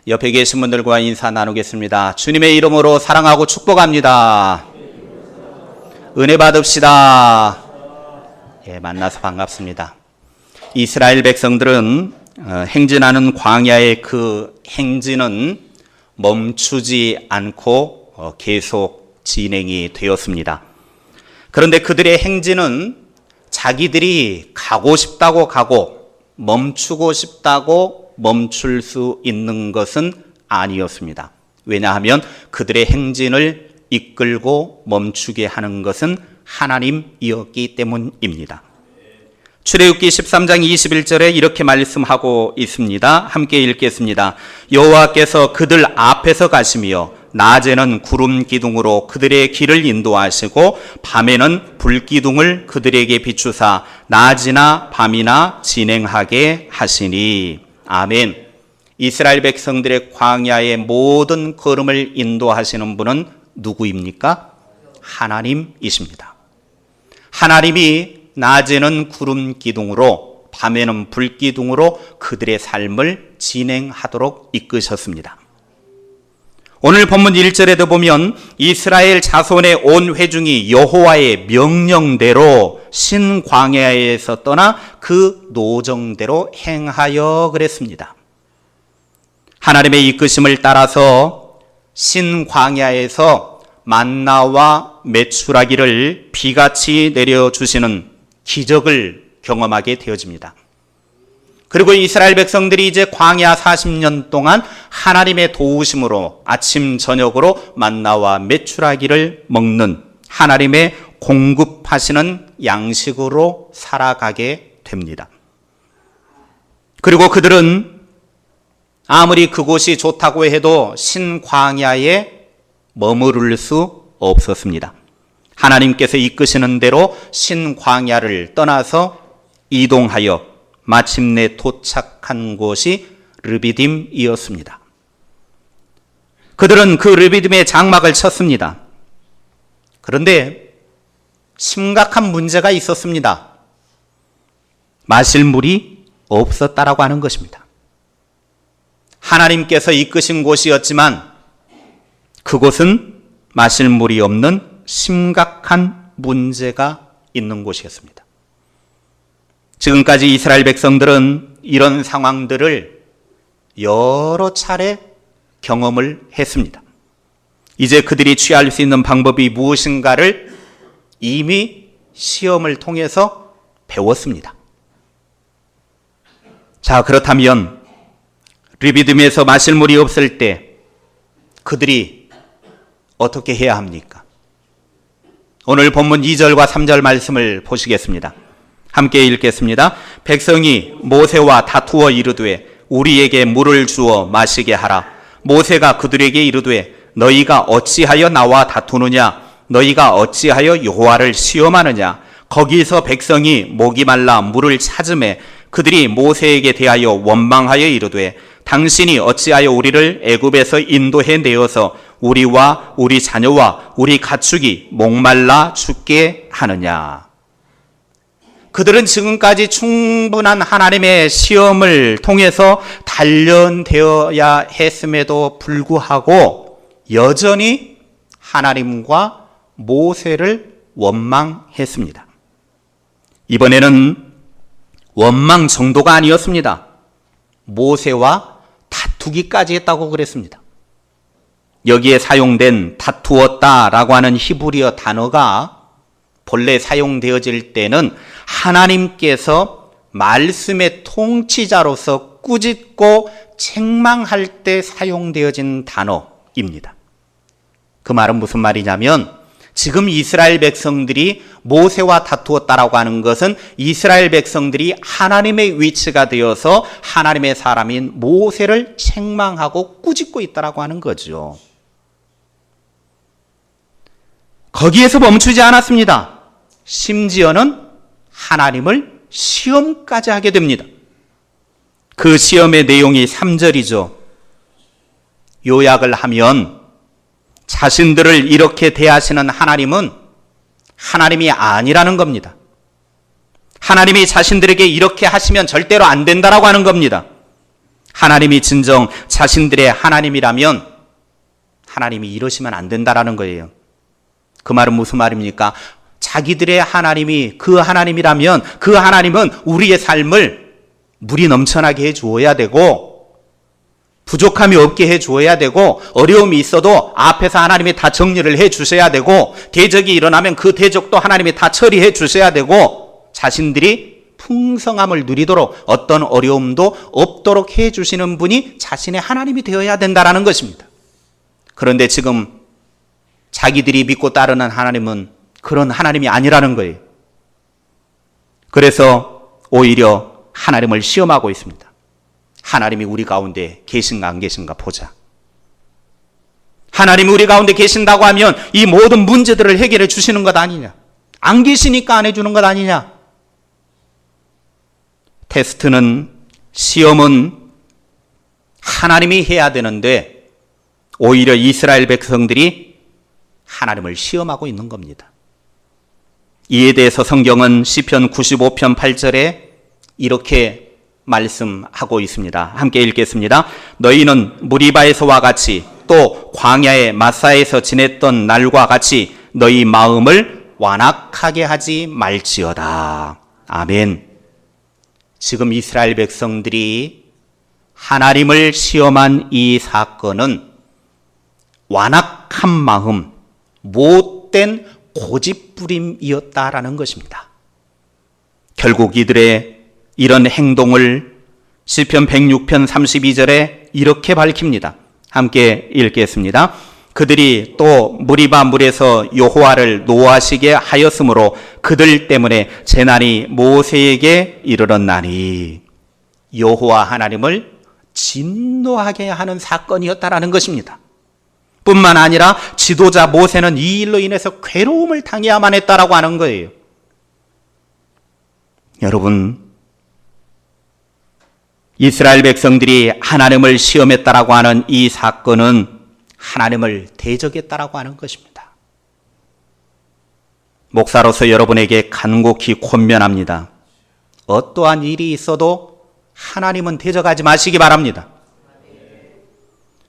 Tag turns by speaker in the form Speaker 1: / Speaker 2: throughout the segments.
Speaker 1: 옆에 계신 분들과 인사 나누겠습니다. 주님의 이름으로 사랑하고 축복합니다. 은혜 받읍시다. 만나서 반갑습니다. 이스라엘 백성들은 행진하는 광야의 그 행진은 멈추지 않고 계속 진행이 되었습니다. 그런데 그들의 행진은 자기들이 가고 싶다고 가고 멈추고 싶다고 멈출 수 있는 것은 아니었습니다. 왜냐하면 그들의 행진을 이끌고 멈추게 하는 것은 하나님이었기 때문입니다. 출애굽기 13장 21절에 이렇게 말씀하고 있습니다. 함께 읽겠습니다. 여호와께서 그들 앞에서 가시며 낮에는 구름 기둥으로 그들의 길을 인도하시고 밤에는 불 기둥을 그들에게 비추사 낮이나 밤이나 진행하게 하시니. 아멘. 이스라엘 백성들의 광야의 모든 걸음을 인도하시는 분은 누구입니까? 하나님이십니다. 하나님이 낮에는 구름 기둥으로 밤에는 불 기둥으로 그들의 삶을 진행하도록 이끄셨습니다. 오늘 본문 1절에도 보면 이스라엘 자손의 온 회중이 여호와의 명령대로 신광야에서 떠나 그 노정대로 행하여 그랬습니다. 하나님의 이끄심을 따라서 신광야에서 만나와 메추라기를 비같이 내려주시는 기적을 경험하게 되어집니다. 그리고 이스라엘 백성들이 이제 광야 40년 동안 하나님의 도우심으로 아침 저녁으로 만나와 메추라기를 먹는 하나님의 공급하시는 양식으로 살아가게 됩니다. 그리고 그들은 아무리 그곳이 좋다고 해도 신광야에 머무를 수 없었습니다. 하나님께서 이끄시는 대로 신광야를 떠나서 이동하여 마침내 도착한 곳이 르비딤이었습니다. 그들은 그 르비딤에 장막을 쳤습니다. 그런데 심각한 문제가 있었습니다. 마실 물이 없었다라고 하는 것입니다. 하나님께서 이끄신 곳이었지만 그곳은 마실 물이 없는 심각한 문제가 있는 곳이었습니다. 지금까지 이스라엘 백성들은 이런 상황들을 여러 차례 경험을 했습니다. 이제 그들이 취할 수 있는 방법이 무엇인가를 이미 시험을 통해서 배웠습니다. 자, 그렇다면 르비딤에서 마실 물이 없을 때 그들이 어떻게 해야 합니까? 오늘 본문 2절과 3절 말씀을 보시겠습니다. 함께 읽겠습니다. 백성이 모세와 다투어 이르되 우리에게 물을 주어 마시게 하라. 모세가 그들에게 이르되 너희가 어찌하여 나와 다투느냐? 너희가 어찌하여 여호와를 시험하느냐? 거기서 백성이 목이 말라 물을 찾으매 그들이 모세에게 대하여 원망하여 이르되 당신이 어찌하여 우리를 애굽에서 인도해 내어서 우리와 우리 자녀와 우리 가축이 목말라 죽게 하느냐? 그들은 지금까지 충분한 하나님의 시험을 통해서 단련되어야 했음에도 불구하고 여전히 하나님과 모세를 원망했습니다. 이번에는 원망 정도가 아니었습니다. 모세와 다투기까지 했다고 그랬습니다. 여기에 사용된 다투었다라고 하는 히브리어 단어가 본래 사용되어질 때는 하나님께서 말씀의 통치자로서 꾸짖고 책망할 때 사용되어진 단어입니다. 그 말은 무슨 말이냐면 지금 이스라엘 백성들이 모세와 다투었다라고 하는 것은 이스라엘 백성들이 하나님의 위치가 되어서 하나님의 사람인 모세를 책망하고 꾸짖고 있다라고 하는 거죠. 거기에서 멈추지 않았습니다. 심지어는 하나님을 시험까지 하게 됩니다. 그 시험의 내용이 3절이죠. 요약을 하면 자신들을 이렇게 대하시는 하나님은 하나님이 아니라는 겁니다. 하나님이 자신들에게 이렇게 하시면 절대로 안 된다라고 하는 겁니다. 하나님이 진정 자신들의 하나님이라면 하나님이 이러시면 안 된다라는 거예요. 그 말은 무슨 말입니까? 자기들의 하나님이 그 하나님이라면 그 하나님은 우리의 삶을 물이 넘쳐나게 해주어야 되고 부족함이 없게 해주어야 되고 어려움이 있어도 앞에서 하나님이 다 정리를 해주셔야 되고 대적이 일어나면 그 대적도 하나님이 다 처리해 주셔야 되고 자신들이 풍성함을 누리도록 어떤 어려움도 없도록 해주시는 분이 자신의 하나님이 되어야 된다는 것입니다. 그런데 지금 자기들이 믿고 따르는 하나님은 그런 하나님이 아니라는 거예요. 그래서 오히려 하나님을 시험하고 있습니다. 하나님이 우리 가운데 계신가 안 계신가 보자. 하나님이 우리 가운데 계신다고 하면 이 모든 문제들을 해결해 주시는 것 아니냐. 안 계시니까 안 해주는 것 아니냐. 테스트는, 시험은 하나님이 해야 되는데 오히려 이스라엘 백성들이 하나님을 시험하고 있는 겁니다. 이에 대해서 성경은 시편 95편 8절에 이렇게 말씀하고 있습니다. 함께 읽겠습니다. 너희는 무리바에서와 같이 또 광야의 마사에서 지냈던 날과 같이 너희 마음을 완악하게 하지 말지어다. 아멘. 지금 이스라엘 백성들이 하나님을 시험한 이 사건은 완악한 마음, 못된 고집부림이었다라는 것입니다. 결국 이들의 이런 행동을 시편 106편 32절에 이렇게 밝힙니다. 함께 읽겠습니다. 그들이 또 무리바 물에서 여호와를 노하시게 하였으므로 그들 때문에 재난이 모세에게 이르렀나니. 여호와 하나님을 진노하게 하는 사건이었다라는 것입니다. 뿐만 아니라 지도자 모세는 이 일로 인해서 괴로움을 당해야만 했다라고 하는 거예요. 여러분, 이스라엘 백성들이 하나님을 시험했다라고 하는 이 사건은 하나님을 대적했다라고 하는 것입니다. 목사로서 여러분에게 간곡히 권면합니다. 어떠한 일이 있어도 하나님은 대적하지 마시기 바랍니다.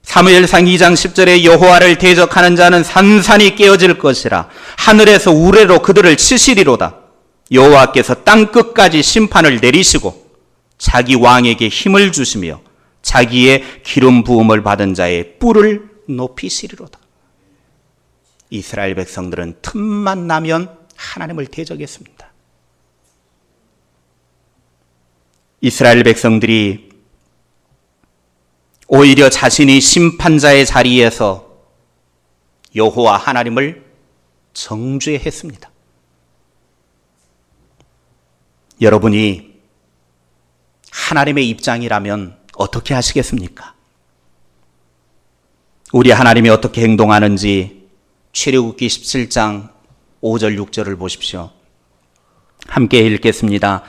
Speaker 1: 사무엘상 2장 10절에 여호와를 대적하는 자는 산산이 깨어질 것이라 하늘에서 우레로 그들을 치시리로다. 여호와께서 땅끝까지 심판을 내리시고 자기 왕에게 힘을 주시며 자기의 기름 부음을 받은 자의 뿔을 높이시리로다. 이스라엘 백성들은 틈만 나면 하나님을 대적했습니다. 이스라엘 백성들이 오히려 자신이 심판자의 자리에서 여호와 하나님을 정죄했습니다. 여러분이 하나님의 입장이라면 어떻게 하시겠습니까? 우리 하나님이 어떻게 행동하는지 출애굽기 17장 5절 6절을 보십시오. 함께 읽겠습니다.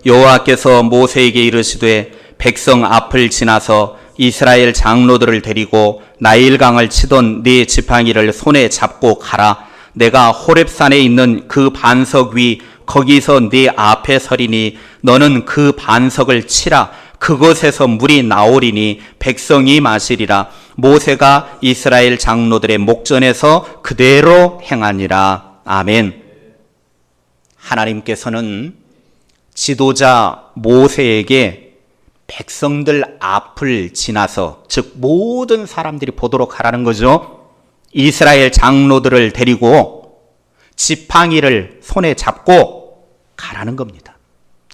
Speaker 1: 여호와께서 모세에게 이르시되 백성 앞을 지나서 이스라엘 장로들을 데리고 나일강을 치던 네 지팡이를 손에 잡고 가라. 내가 호렙산에 있는 그 반석 위 거기서 네 앞에 서리니 너는 그 반석을 치라. 그곳에서 물이 나오리니 백성이 마시리라. 모세가 이스라엘 장로들의 목전에서 그대로 행하니라. 아멘. 하나님께서는 지도자 모세에게 백성들 앞을 지나서, 즉 모든 사람들이 보도록 하라는 거죠. 이스라엘 장로들을 데리고 지팡이를 손에 잡고 가라는 겁니다.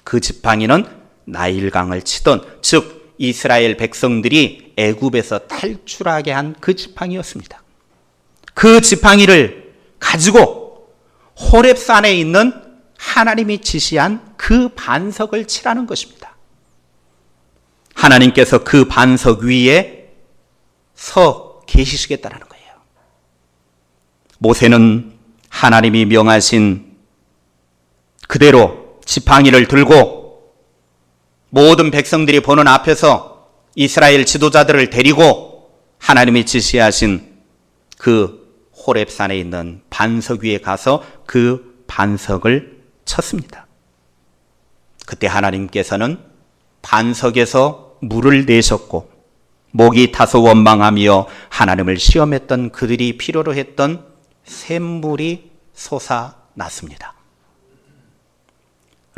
Speaker 1: 그 지팡이는 나일강을 치던, 즉 이스라엘 백성들이 애굽에서 탈출하게 한 그 지팡이였습니다. 그 지팡이를 가지고 호렙산에 있는 하나님이 지시한 그 반석을 치라는 것입니다. 하나님께서 그 반석 위에 서 계시시겠다라는 거예요. 모세는 하나님이 명하신 그대로 지팡이를 들고 모든 백성들이 보는 앞에서 이스라엘 지도자들을 데리고 하나님이 지시하신 그 호렙산에 있는 반석 위에 가서 그 반석을 쳤습니다. 그때 하나님께서는 반석에서 물을 내셨고 목이 타서 원망하며 하나님을 시험했던 그들이 필요로 했던 샘물이 솟아났습니다.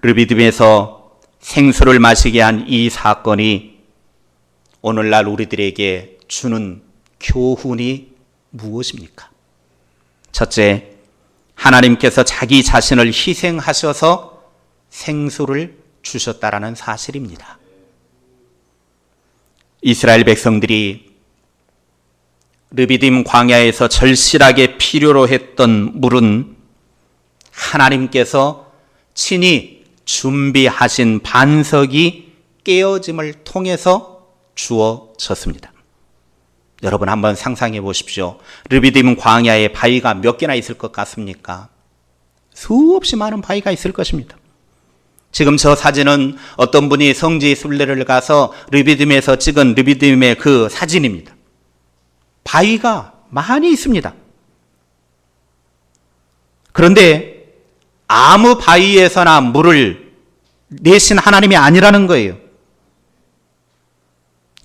Speaker 1: 르비딤에서 생수를 마시게 한 이 사건이 오늘날 우리들에게 주는 교훈이 무엇입니까? 첫째, 하나님께서 자기 자신을 희생하셔서 생수를 주셨다라는 사실입니다. 이스라엘 백성들이 르비딤 광야에서 절실하게 필요로 했던 물은 하나님께서 친히 준비하신 반석이 깨어짐을 통해서 주어졌습니다. 여러분 한번 상상해 보십시오. 르비딤 광야에 바위가 몇 개나 있을 것 같습니까? 수없이 많은 바위가 있을 것입니다. 지금 저 사진은 어떤 분이 성지 순례를 가서 르비딤에서 찍은 르비딤의 그 사진입니다. 바위가 많이 있습니다. 그런데 아무 바위에서나 물을 내신 하나님이 아니라는 거예요.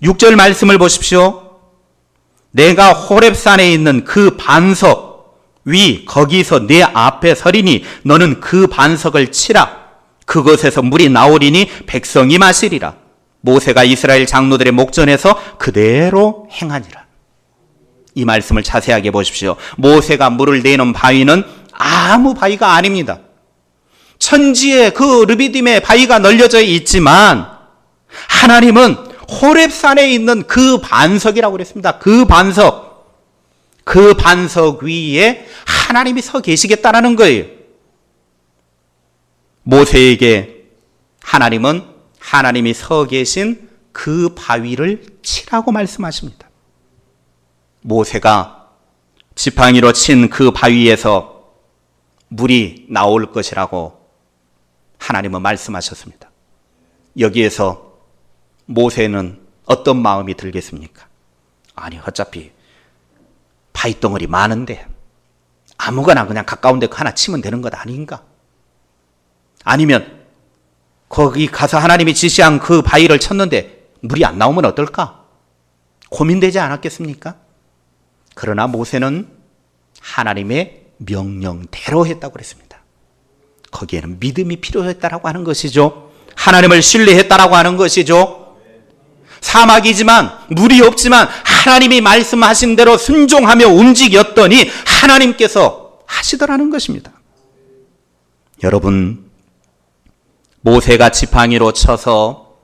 Speaker 1: 6절 말씀을 보십시오. 내가 호렙산에 있는 그 반석 위 거기서 내 앞에 서리니 너는 그 반석을 치라. 그것에서 물이 나오리니 백성이 마시리라. 모세가 이스라엘 장로들의 목전에서 그대로 행하니라. 이 말씀을 자세하게 보십시오. 모세가 물을 내는 바위는 아무 바위가 아닙니다. 천지에 그 르비딤의 바위가 널려져 있지만 하나님은 호렙산에 있는 그 반석이라고 그랬습니다. 그 반석 위에 하나님이 서 계시겠다라는 거예요. 모세에게 하나님은 하나님이 서 계신 그 바위를 치라고 말씀하십니다. 모세가 지팡이로 친 그 바위에서 물이 나올 것이라고 하나님은 말씀하셨습니다. 여기에서 모세는 어떤 마음이 들겠습니까? 아니 어차피 바위덩어리 많은데 아무거나 그냥 가까운 데 하나 치면 되는 것 아닌가? 아니면 거기 가서 하나님이 지시한 그 바위를 쳤는데 물이 안 나오면 어떨까? 고민되지 않았겠습니까? 그러나 모세는 하나님의 명령대로 했다고 그랬습니다. 거기에는 믿음이 필요했다라고 하는 것이죠. 하나님을 신뢰했다라고 하는 것이죠. 사막이지만 물이 없지만 하나님이 말씀하신 대로 순종하며 움직였더니 하나님께서 하시더라는 것입니다. 여러분, 모세가 지팡이로 쳐서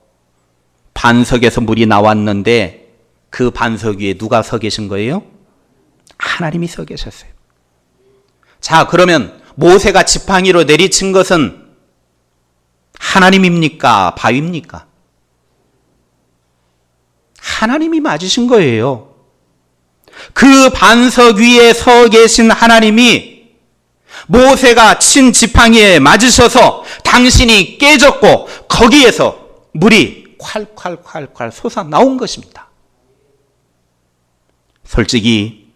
Speaker 1: 반석에서 물이 나왔는데 그 반석 위에 누가 서 계신 거예요? 하나님이 서 계셨어요. 자, 그러면 모세가 지팡이로 내리친 것은 하나님입니까? 바위입니까? 하나님이 맞으신 거예요. 그 반석 위에 서 계신 하나님이 모세가 친 지팡이에 맞으셔서 당신이 깨졌고 거기에서 물이 콸콸콸콸 솟아 나온 것입니다. 솔직히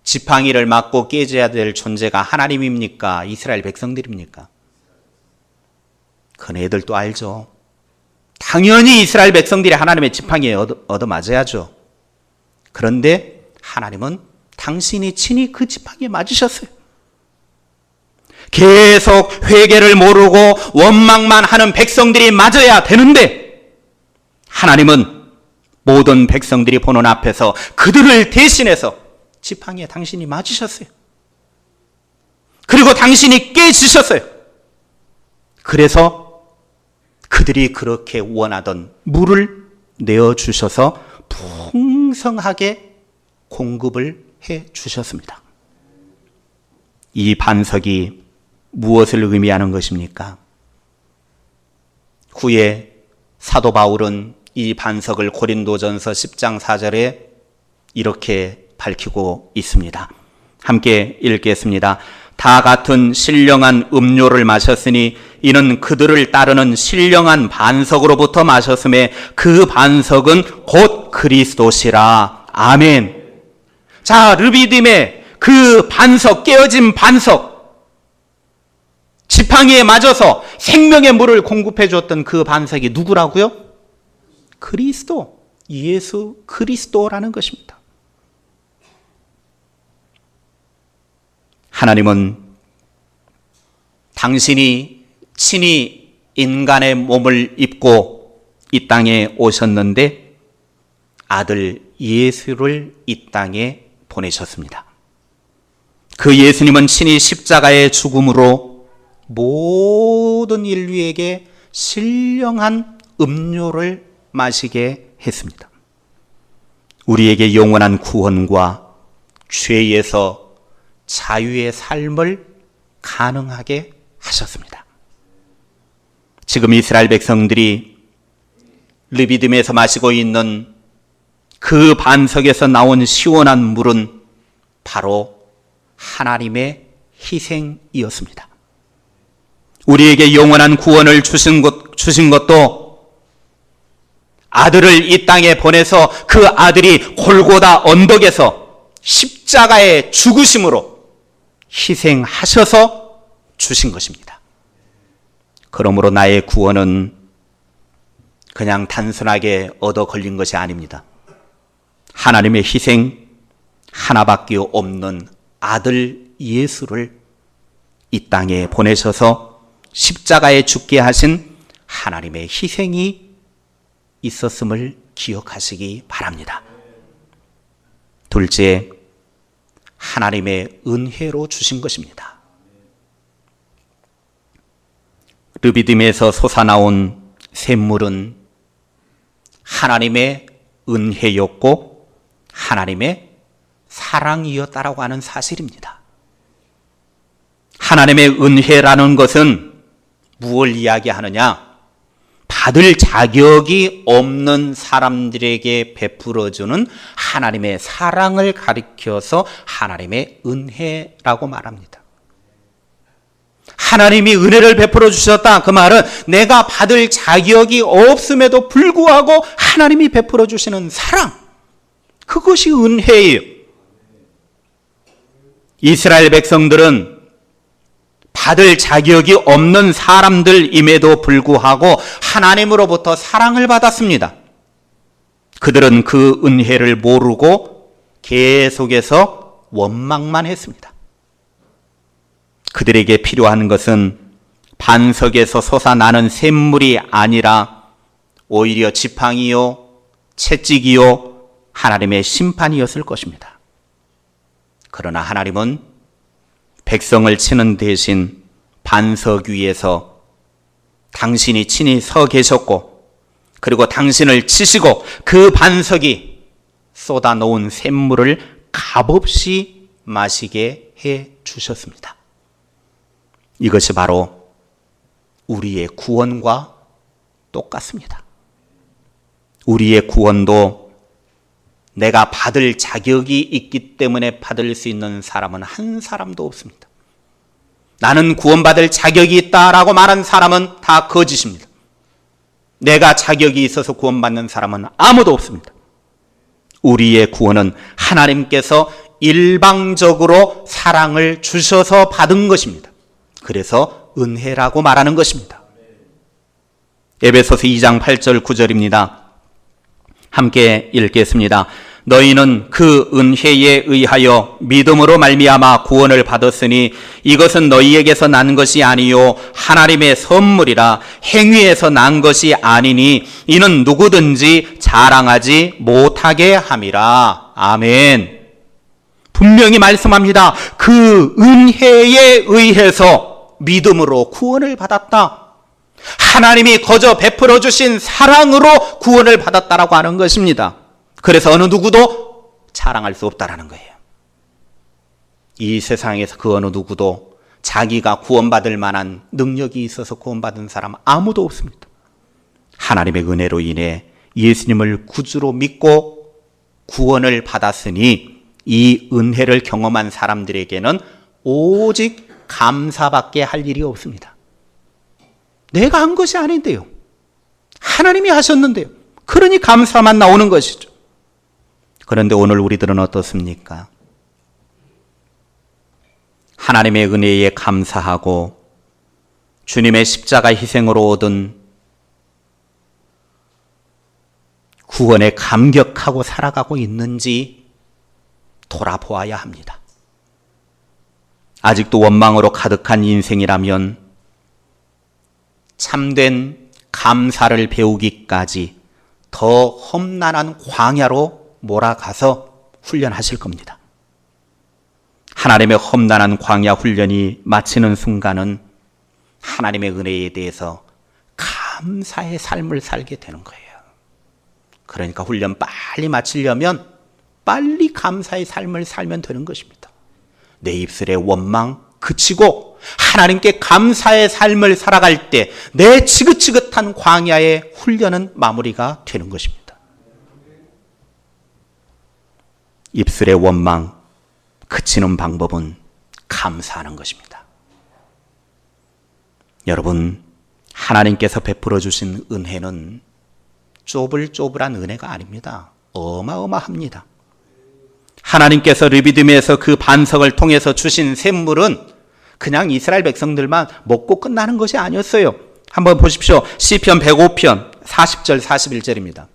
Speaker 1: 지팡이를 맞고 깨져야 될 존재가 하나님입니까? 이스라엘 백성들입니까? 큰 애들도 알죠. 당연히 이스라엘 백성들이 하나님의 지팡이에 얻어맞아야죠. 그런데 하나님은 당신이 친히 그 지팡이에 맞으셨어요. 계속 회개를 모르고 원망만 하는 백성들이 맞아야 되는데 하나님은 모든 백성들이 보는 앞에서 그들을 대신해서 지팡이에 당신이 맞으셨어요. 그리고 당신이 깨지셨어요. 그래서 그들이 그렇게 원하던 물을 내어주셔서 풍성하게 공급을 해 주셨습니다. 이 반석이 무엇을 의미하는 것입니까? 후에 사도 바울은 이 반석을 고린도전서 10장 4절에 이렇게 밝히고 있습니다. 함께 읽겠습니다. 다 같은 신령한 음료를 마셨으니 이는 그들을 따르는 신령한 반석으로부터 마셨음에 그 반석은 곧 그리스도시라. 아멘. 자, 르비딤의 그 반석, 깨어진 반석, 지팡이에 맞아서 생명의 물을 공급해 줬던 그 반석이 누구라고요? 그리스도, 예수 그리스도라는 것입니다. 하나님은 당신이 친히 인간의 몸을 입고 이 땅에 오셨는데 아들 예수를 이 땅에 보내셨습니다. 그 예수님은 친히 십자가의 죽음으로 모든 인류에게 신령한 음료를 마시게 했습니다. 우리에게 영원한 구원과 죄에서 자유의 삶을 가능하게 하셨습니다. 지금 이스라엘 백성들이 르비딤에서 마시고 있는 그 반석에서 나온 시원한 물은 바로 하나님의 희생이었습니다. 우리에게 영원한 구원을 주신 것도 아들을 이 땅에 보내서 그 아들이 골고다 언덕에서 십자가의 죽으심으로 희생하셔서 주신 것입니다. 그러므로 나의 구원은 그냥 단순하게 얻어 걸린 것이 아닙니다. 하나님의 희생 하나밖에 없는 아들 예수를 이 땅에 보내셔서 십자가에 죽게 하신 하나님의 희생이 있었음을 기억하시기 바랍니다. 둘째, 하나님의 은혜로 주신 것입니다. 르비딤에서 솟아나온 샘물은 하나님의 은혜였고 하나님의 사랑이었다라고 하는 사실입니다. 하나님의 은혜라는 것은 무엇을 이야기하느냐? 받을 자격이 없는 사람들에게 베풀어주는 하나님의 사랑을 가리켜서 하나님의 은혜라고 말합니다. 하나님이 은혜를 베풀어 주셨다. 그 말은 내가 받을 자격이 없음에도 불구하고 하나님이 베풀어 주시는 사랑, 그것이 은혜예요. 이스라엘 백성들은 받을 자격이 없는 사람들임에도 불구하고 하나님으로부터 사랑을 받았습니다. 그들은 그 은혜를 모르고 계속해서 원망만 했습니다. 그들에게 필요한 것은 반석에서 솟아나는 샘물이 아니라 오히려 지팡이요, 채찍이요, 하나님의 심판이었을 것입니다. 그러나 하나님은 백성을 치는 대신 반석 위에서 당신이 친히 서 계셨고, 그리고 당신을 치시고 그 반석이 쏟아놓은 샘물을 값없이 마시게 해 주셨습니다. 이것이 바로 우리의 구원과 똑같습니다. 우리의 구원도 내가 받을 자격이 있기 때문에 받을 수 있는 사람은 한 사람도 없습니다. 나는 구원받을 자격이 있다라고 말한 사람은 다 거짓입니다. 내가 자격이 있어서 구원받는 사람은 아무도 없습니다. 우리의 구원은 하나님께서 일방적으로 사랑을 주셔서 받은 것입니다. 그래서 은혜라고 말하는 것입니다. 에베소서 2장 8절 9절입니다. 함께 읽겠습니다. 너희는 그 은혜에 의하여 믿음으로 말미암아 구원을 받았으니 이것은 너희에게서 난 것이 아니요 하나님의 선물이라. 행위에서 난 것이 아니니 이는 누구든지 자랑하지 못하게 함이라. 아멘. 분명히 말씀합니다. 그 은혜에 의해서 믿음으로 구원을 받았다. 하나님이 거저 베풀어 주신 사랑으로 구원을 받았다라고 하는 것입니다. 그래서 어느 누구도 자랑할 수 없다라는 거예요. 이 세상에서 그 어느 누구도 자기가 구원받을 만한 능력이 있어서 구원받은 사람 아무도 없습니다. 하나님의 은혜로 인해 예수님을 구주로 믿고 구원을 받았으니 이 은혜를 경험한 사람들에게는 오직 감사밖에 할 일이 없습니다. 내가 한 것이 아닌데요. 하나님이 하셨는데요. 그러니 감사만 나오는 것이죠. 그런데 오늘 우리들은 어떻습니까? 하나님의 은혜에 감사하고 주님의 십자가 희생으로 얻은 구원에 감격하고 살아가고 있는지 돌아보아야 합니다. 아직도 원망으로 가득한 인생이라면 참된 감사를 배우기까지 더 험난한 광야로 몰아가서 훈련하실 겁니다. 하나님의 험난한 광야 훈련이 마치는 순간은 하나님의 은혜에 대해서 감사의 삶을 살게 되는 거예요. 그러니까 훈련 빨리 마치려면 빨리 감사의 삶을 살면 되는 것입니다. 내 입술의 원망 그치고 하나님께 감사의 삶을 살아갈 때 내 지긋지긋한 광야의 훈련은 마무리가 되는 것입니다. 입술의 원망 그치는 방법은 감사하는 것입니다. 여러분, 하나님께서 베풀어 주신 은혜는 쪼불쪼불한 은혜가 아닙니다. 어마어마합니다. 하나님께서 르비딤에서 그 반석을 통해서 주신 샘물은 그냥 이스라엘 백성들만 먹고 끝나는 것이 아니었어요. 한번 보십시오. 시편 105편 40절 41절입니다.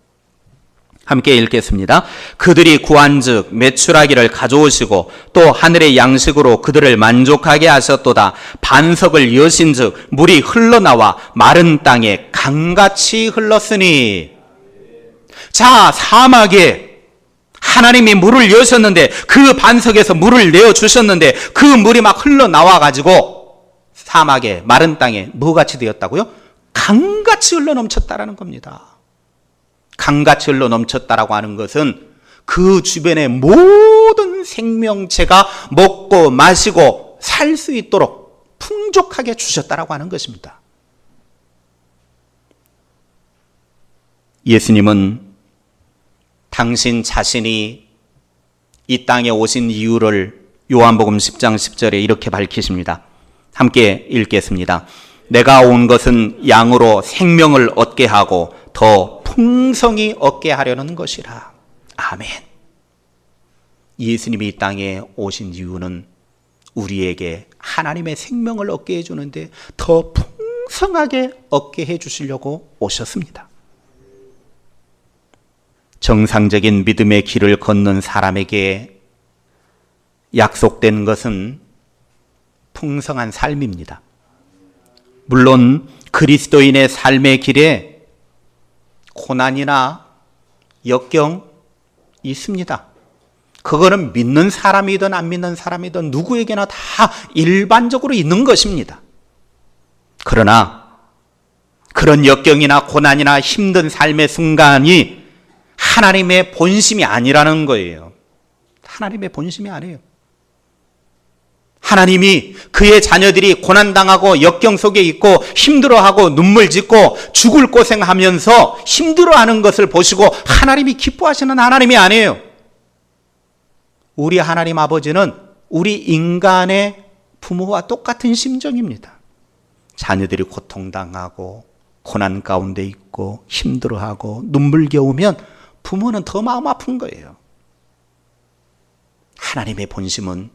Speaker 1: 함께 읽겠습니다. 그들이 구한즉 메추라기를 가져오시고 또 하늘의 양식으로 그들을 만족하게 하셨도다. 반석을 여신즉 물이 흘러나와 마른 땅에 강같이 흘렀으니. 자, 사막에 하나님이 물을 여셨는데 그 반석에서 물을 내어주셨는데 그 물이 막 흘러나와가지고 사막에 마른 땅에 뭐같이 되었다고요? 강같이 흘러넘쳤다라는 겁니다. 강같이 흘러넘쳤다라고 하는 것은 그 주변의 모든 생명체가 먹고 마시고 살 수 있도록 풍족하게 주셨다라고 하는 것입니다. 예수님은 당신 자신이 이 땅에 오신 이유를 요한복음 10장 10절에 이렇게 밝히십니다. 함께 읽겠습니다. 내가 온 것은 양으로 생명을 얻게 하고 더 풍성히 얻게 하려는 것이라. 아멘. 예수님이 이 땅에 오신 이유는 우리에게 하나님의 생명을 얻게 해주는데 더 풍성하게 얻게 해주시려고 오셨습니다. 정상적인 믿음의 길을 걷는 사람에게 약속된 것은 풍성한 삶입니다. 물론 그리스도인의 삶의 길에 고난이나 역경 있습니다. 그거는 믿는 사람이든 안 믿는 사람이든 누구에게나 다 일반적으로 있는 것입니다. 그러나 그런 역경이나 고난이나 힘든 삶의 순간이 하나님의 본심이 아니라는 거예요. 하나님의 본심이 아니에요. 하나님이 그의 자녀들이 고난당하고 역경 속에 있고 힘들어하고 눈물 짓고 죽을 고생하면서 힘들어하는 것을 보시고 하나님이 기뻐하시는 하나님이 아니에요. 우리 하나님 아버지는 우리 인간의 부모와 똑같은 심정입니다. 자녀들이 고통당하고 고난 가운데 있고 힘들어하고 눈물겨우면 부모는 더 마음 아픈 거예요. 하나님의 본심은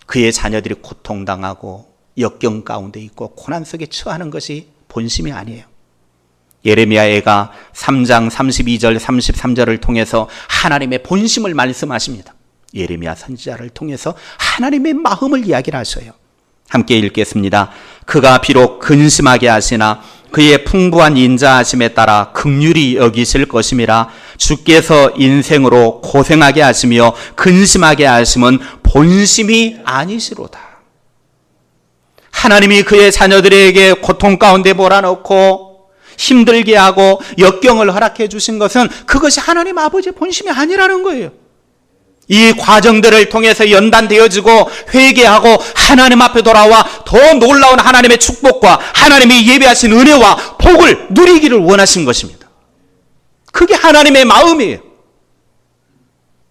Speaker 1: 그의 자녀들이 고통당하고 역경 가운데 있고 고난 속에 처하는 것이 본심이 아니에요. 예레미야가 3장 32절 33절을 통해서 하나님의 본심을 말씀하십니다. 예레미야 선지자를 통해서 하나님의 마음을 이야기를 하셔요. 함께 읽겠습니다. 그가 비록 근심하게 하시나 그의 풍부한 인자하심에 따라 긍휼히 여기실 것임이라. 주께서 인생으로 고생하게 하시며 근심하게 하심은 본심이 아니시로다. 하나님이 그의 자녀들에게 고통 가운데 몰아넣고 힘들게 하고 역경을 허락해 주신 것은 그것이 하나님 아버지의 본심이 아니라는 거예요. 이 과정들을 통해서 연단되어지고 회개하고 하나님 앞에 돌아와 더 놀라운 하나님의 축복과 하나님이 예비하신 은혜와 복을 누리기를 원하신 것입니다. 그게 하나님의 마음이에요.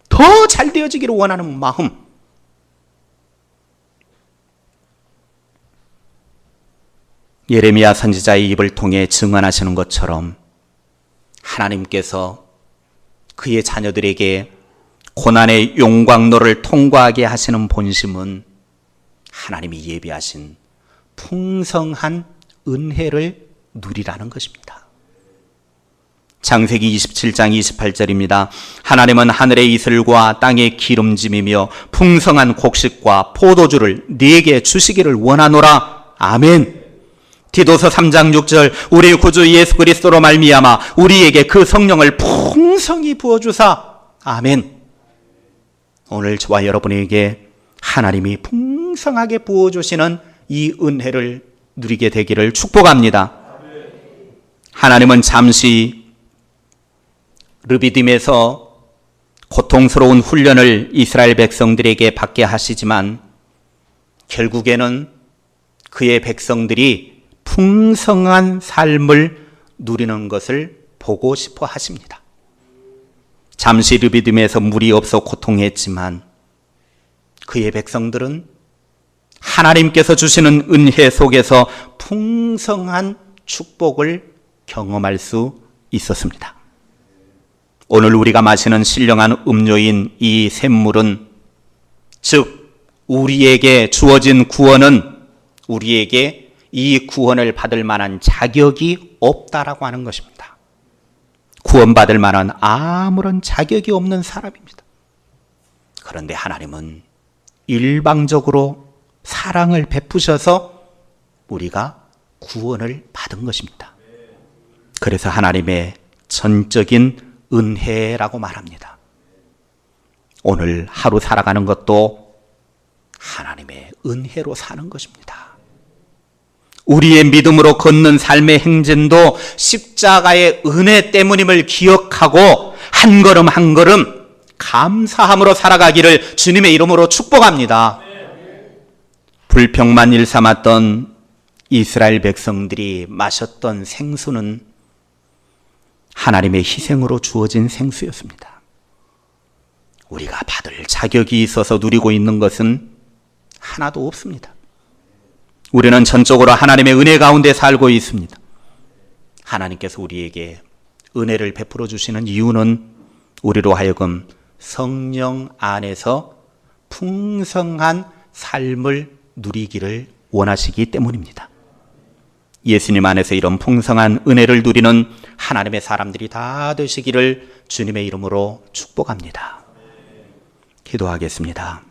Speaker 1: 더 잘 되어지기를 원하는 마음. 예레미야 선지자의 입을 통해 증언하시는 것처럼 하나님께서 그의 자녀들에게 고난의 용광로를 통과하게 하시는 본심은 하나님이 예비하신 풍성한 은혜를 누리라는 것입니다. 창세기 27장 28절입니다. 하나님은 하늘의 이슬과 땅의 기름짐이며 풍성한 곡식과 포도주를 네게 주시기를 원하노라. 아멘. 디도서 3장 6절 우리 구주 예수 그리스도로 말미암아 우리에게 그 성령을 풍성히 부어주사. 아멘. 오늘 저와 여러분에게 하나님이 풍성하게 부어주시는 이 은혜를 누리게 되기를 축복합니다. 하나님은 잠시 르비딤에서 고통스러운 훈련을 이스라엘 백성들에게 받게 하시지만 결국에는 그의 백성들이 풍성한 삶을 누리는 것을 보고 싶어 하십니다. 잠시 르비딤에서 물이 없어 고통했지만 그의 백성들은 하나님께서 주시는 은혜 속에서 풍성한 축복을 경험할 수 있었습니다. 오늘 우리가 마시는 신령한 음료인 이 샘물은, 즉 우리에게 주어진 구원은 우리에게 이 구원을 받을 만한 자격이 없다라고 하는 것입니다. 구원받을 만한 아무런 자격이 없는 사람입니다. 그런데 하나님은 일방적으로 사랑을 베푸셔서 우리가 구원을 받은 것입니다. 그래서 하나님의 전적인 은혜라고 말합니다. 오늘 하루 살아가는 것도 하나님의 은혜로 사는 것입니다. 우리의 믿음으로 걷는 삶의 행진도 십자가의 은혜 때문임을 기억하고 한 걸음 한 걸음 감사함으로 살아가기를 주님의 이름으로 축복합니다. 불평만 일삼았던 이스라엘 백성들이 마셨던 생수는 하나님의 희생으로 주어진 생수였습니다. 우리가 받을 자격이 있어서 누리고 있는 것은 하나도 없습니다. 우리는 전적으로 하나님의 은혜 가운데 살고 있습니다. 하나님께서 우리에게 은혜를 베풀어 주시는 이유는 우리로 하여금 성령 안에서 풍성한 삶을 누리기를 원하시기 때문입니다. 예수님 안에서 이런 풍성한 은혜를 누리는 하나님의 사람들이 다 되시기를 주님의 이름으로 축복합니다. 기도하겠습니다.